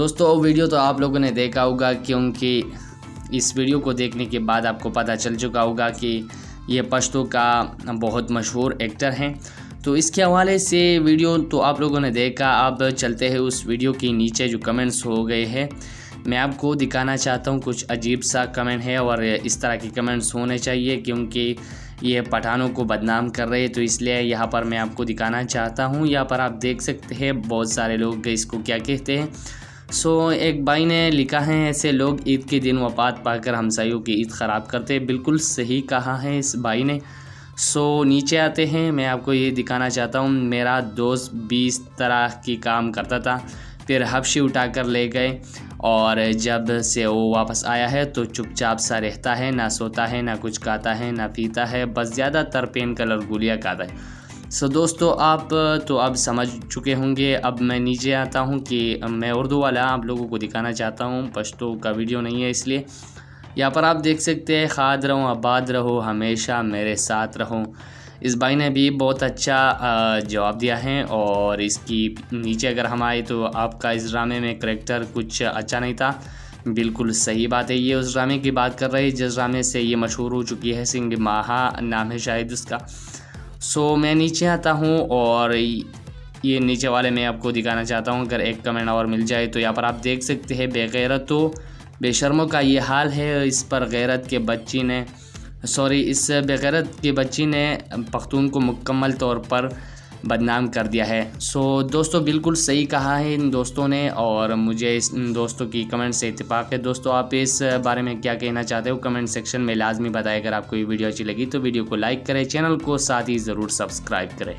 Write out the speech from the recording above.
दोस्तों वीडियो तो आप लोगों ने देखा होगा, क्योंकि इस वीडियो को देखने के बाद आपको पता चल चुका होगा कि ये पश्तो का बहुत मशहूर एक्टर हैं। तो इसके हवाले से वीडियो तो आप लोगों ने देखा। अब चलते हैं उस वीडियो के नीचे जो कमेंट्स हो गए हैं, मैं आपको दिखाना चाहता हूँ। कुछ अजीब सा कमेंट है और इस तरह के कमेंट्स होने चाहिए, क्योंकि ये पठानों को बदनाम कर रहे हैं, तो इसलिए यहाँ पर मैं आपको दिखाना चाहता हूँ। यहाँ पर आप देख सकते हैं बहुत सारे लोग इसको क्या कहते हैं। एक भाई ने लिखा है, ऐसे लोग ईद के दिन वफ़ात पाकर हमसायों की ईद ख़राब करते हैं। बिल्कुल सही कहा है इस भाई ने। नीचे आते हैं, मैं आपको ये दिखाना चाहता हूँ। मेरा दोस्त 20 तरह की काम करता था, फिर हबशी उठा कर ले गए और जब से वो वापस आया है तो चुपचाप सा रहता है, ना सोता है, ना कुछ खाता है, ना पीता है, बस ज़्यादातर पेन कलर गोलियाँ खाता है। दोस्तों आप तो अब समझ चुके होंगे। अब मैं नीचे आता हूँ कि मैं उर्दू वाला आप लोगों को दिखाना चाहता हूँ, पश्तो का वीडियो नहीं है इसलिए। यहाँ पर आप देख सकते हैं, खाद रहो आबाद रहो हमेशा मेरे साथ रहो। इस भाई ने भी बहुत अच्छा जवाब दिया है। और इसकी नीचे अगर हम आए तो आपका इस ड्रामे में करैक्टर कुछ अच्छा नहीं था। बिल्कुल सही बात है, ये उस ड्रामे की बात कर रहे हैं जिस ड्रामे से ये मशहूर हो चुकी है। सिंह माहा नाम है शायद उसका। मैं नीचे आता हूँ और ये नीचे वाले मैं आपको दिखाना चाहता हूँ। अगर एक कमेंट और मिल जाए तो यहाँ पर आप देख सकते हैं, बेगैरतों बेशर्मों का ये हाल है। इस बेगैरत के बच्ची ने पख्तून को मुकम्मल तौर पर बदनाम कर दिया है। दोस्तों बिल्कुल सही कहा है इन दोस्तों ने, और मुझे इन दोस्तों की कमेंट से इत्तेफाक है। दोस्तों आप इस बारे में क्या कहना चाहते हो कमेंट सेक्शन में लाजमी बताएं। अगर आपको ये वीडियो अच्छी लगी तो वीडियो को लाइक करें, चैनल को साथ ही ज़रूर सब्सक्राइब करें।